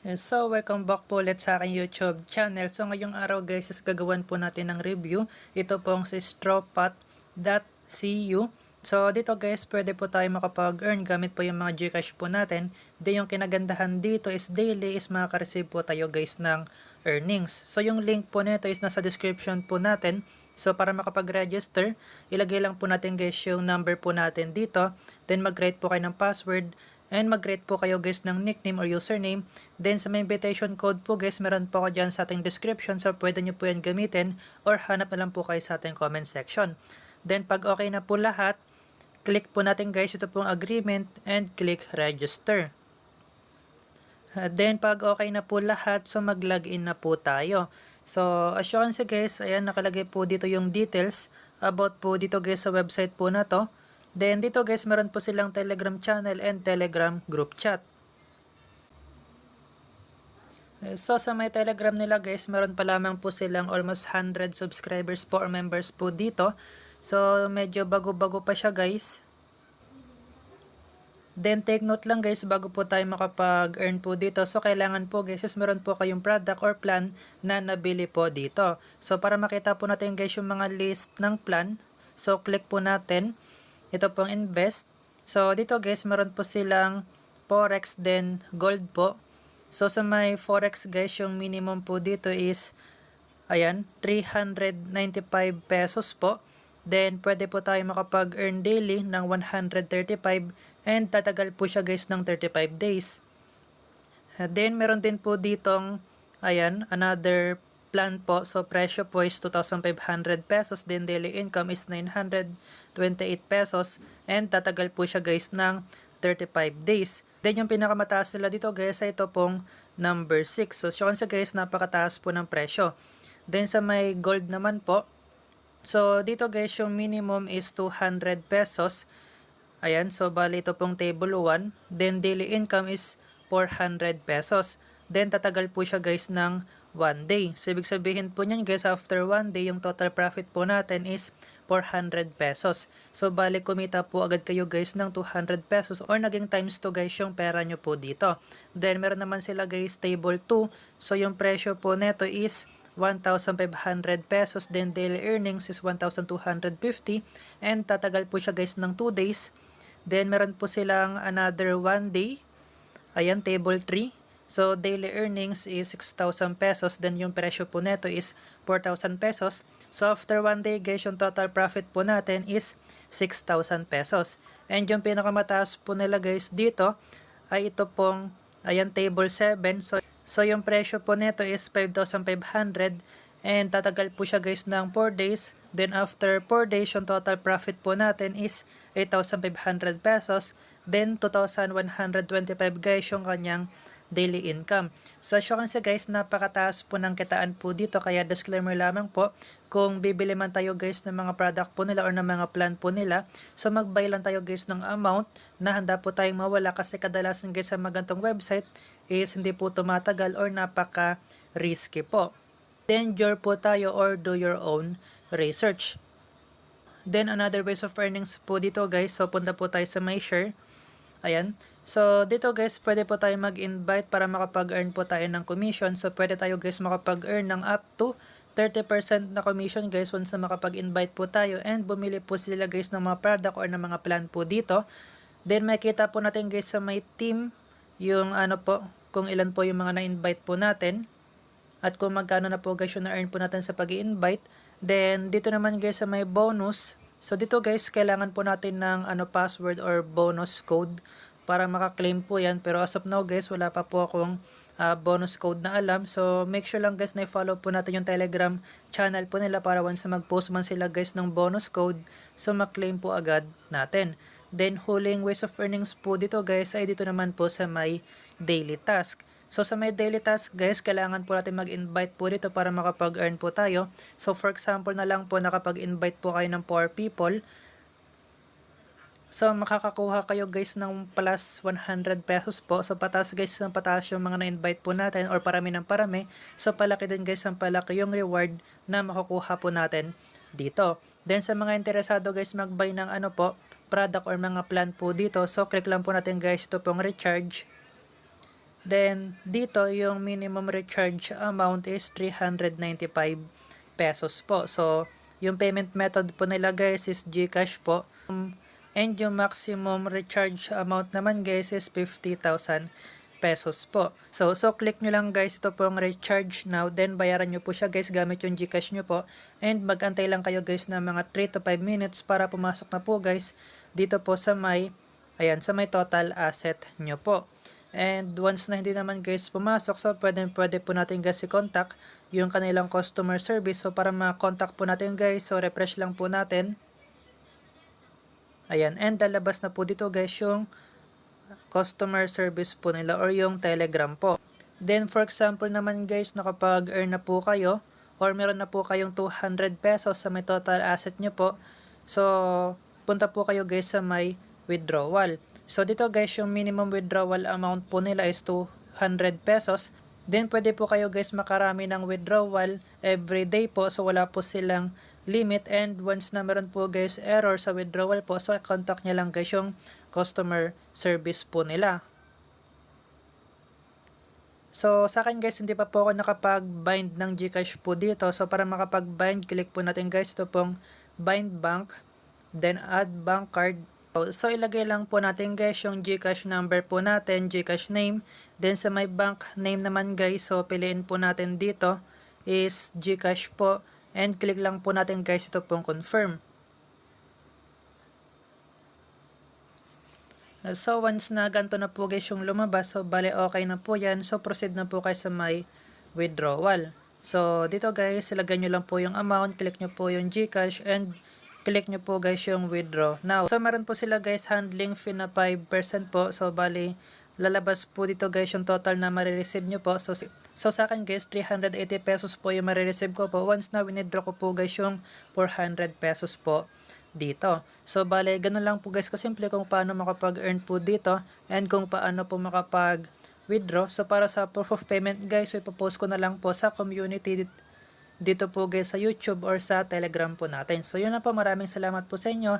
So, welcome back po ulit sa aking YouTube channel. So, ngayong araw guys, is gagawan po natin ng review. Ito pong si strawpat.cu. So, dito guys, pwede po tayo makapag-earn gamit po yung mga Gcash po natin. Then, yung kinagandahan dito is daily is makaka-receive po tayo guys ng earnings. So, yung link po nito is nasa description po natin. So, para makapag-register, ilagay lang po natin guys yung number po natin dito. Then, mag-create po kayo ng password. And mag-create po kayo guys ng nickname or username. Then sa may invitation code po guys, meron po ako dyan sa ating description. So pwede nyo po yan gamitin or hanap na lang po kayo sa ating comment section. Then pag okay na po lahat, click po natin guys ito pong agreement and click register. Then pag okay na po lahat, so mag-login na po tayo. So as you can see guys, ayan nakalagay po dito yung details about po dito guys sa website po na to. Then dito guys, meron po silang Telegram channel and Telegram group chat. So sa may Telegram nila guys, meron pa lamang po silang almost 100 subscribers po or members po dito. So medyo bago-bago pa siya guys. Then take note lang guys, bago po tayo makapag-earn po dito, so kailangan po guys is meron po kayong product or plan na nabili po dito. So para makita po natin guys yung mga list ng plan, so click po natin. Ito pong invest. So, dito guys, meron po silang Forex then Gold po. So, sa may Forex guys, yung minimum po dito is, ayan, 395 pesos po. Then, pwede po tayo makapag-earn daily ng 135 and tatagal po siya guys ng 35 days. Then, meron din po ditong, ayan, another plan po. So, presyo po is 2,500 pesos. Then, daily income is 928 pesos. And tatagal po siya guys ng 35 days. Then, yung pinakamataas nila dito guys ay ito pong number 6. So, yun sa guys, napakataas po ng presyo. Then, sa may gold naman po. So, dito guys, yung minimum is 200 pesos. Ayan, so bali ito pong table 1. Then, daily income is 400 pesos. Then, tatagal po siya guys ng 1 day. So, ibig sabihin po niyan guys, after 1 day, yung total profit po natin is 400 pesos. So, bali kumita po agad kayo guys ng 200 pesos or naging times 2 guys yung pera nyo po dito. Then, meron naman sila guys table 2. So, yung presyo po neto is 1,500 pesos. Then, daily earnings is 1,250 and tatagal po siya guys ng 2 days. Then, meron po silang another 1 day. Ayan, table 3. So, daily earnings is 6,000 pesos. Then, yung presyo po neto is 4,000 pesos. So, after 1 day, guys, yung total profit po natin is 6,000 pesos. And yung pinakamataas po nila, guys, dito ay ito pong, ayan, table 7. So yung presyo po neto is 5,500 and tatagal po siya, guys, ng 4 days. Then, after 4 days, yung total profit po natin is 8,500 pesos. Then, 2,125, guys, yung kanyang daily income. So, as you can see guys, napakataas po ng kitaan po dito. Kaya disclaimer lamang po, kung bibili man tayo guys ng mga product po nila or ng mga plan po nila, so mag-buy lang tayo guys ng amount na handa po tayong mawala kasi kadalasan guys sa magantong website is hindi po tumatagal or napaka-risky po. Danger po tayo or do your own research. Then another ways of earnings po dito guys, so punta po tayo sa my share. Ayan. So, dito guys, pwede po tayo mag-invite para makapag-earn po tayo ng commission. So, pwede tayo guys makapag-earn ng up to 30% na commission guys once na makapag-invite po tayo and bumili po sila guys ng mga product or ng mga plan po dito. Then, makikita po natin guys sa may team yung ano po, kung ilan po yung mga na-invite po natin at kung magkano na po guys yung na-earn po natin sa pag-i-invite. Then, dito naman guys sa may bonus. So, dito guys, kailangan po natin ng password or bonus code para makaklaim po yan. Pero as of now guys, wala pa po akong bonus code na alam. So make sure lang guys na i-follow po natin yung Telegram channel po nila para once na mag-post man sila guys ng bonus code, so maklaim po agad natin. Then huling ways of earnings po dito guys ay dito naman po sa may daily task. So sa may daily task guys, kailangan po natin mag-invite po dito para makapag-earn po tayo. So for example na lang po, nakapag-invite po kayo ng 4 people. So, makakakuha kayo guys ng plus 100 pesos po. So, pataas guys ng pataas yung mga na-invite po natin or parami ng parami. So, palaki din guys ng palaki yung reward na makukuha po natin dito. Then, sa mga interesado guys mag-buy ng product or mga plan po dito. So, click lang po natin guys ito pong recharge. Then, dito yung minimum recharge amount is 395 pesos po. So, yung payment method po nila guys is GCash po. And yung maximum recharge amount naman guys is 50,000 pesos po. So click nyo lang guys ito pong recharge now. Then, bayaran nyo po siya guys gamit yung GCash nyo po. And magantay lang kayo guys na mga 3 to 5 minutes para pumasok na po guys dito po sa may, ayan, sa may total asset nyo po. And once na hindi naman guys pumasok, so pwede po natin guys i-contact yung kanilang customer service. So para ma-contact po natin guys, so refresh lang po natin. Ayan, and lalabas na po dito guys yung customer service po nila or yung Telegram po. Then for example naman guys, nakapag-earn na po kayo or meron na po kayong 200 pesos sa may total asset nyo po. So punta po kayo guys sa may withdrawal. So dito guys, yung minimum withdrawal amount po nila is 200 pesos. Then pwede po kayo guys makarami ng withdrawal every day po. So wala po silang limit, and once na meron po guys error sa withdrawal po, so contact nyo lang guys yung customer service po nila. So sa akin guys, hindi pa po ako nakapag-bind ng GCash po dito. So para makapag-bind, click po natin guys ito pong bind bank, then add bank card. So ilagay lang po natin guys yung GCash number po natin, GCash name. Then sa may bank name naman guys, so piliin po natin dito is GCash po. And click lang po natin guys ito pong confirm. So once na ganito na po guys yung lumabas, so bale okay na po yan. So proceed na po kayo sa may withdrawal. So dito guys, ilagay nyo lang po yung amount, click nyo po yung GCash, and click nyo po guys yung withdraw now. So meron po sila guys handling fee na 5% po. So bali lalabas po dito guys yung total na marireceive nyo po. So sa akin guys, 380 pesos po yung marireceive ko po once na withdraw ko po guys yung 400 pesos po dito. So bale ganun lang po guys kasimple kung paano makapag-earn po dito and kung paano po makapag-withdraw. So para sa proof of payment guys, so ipopost ko na lang po sa community dito po guys sa YouTube or sa Telegram po natin. So yun na po, maraming salamat po sa inyo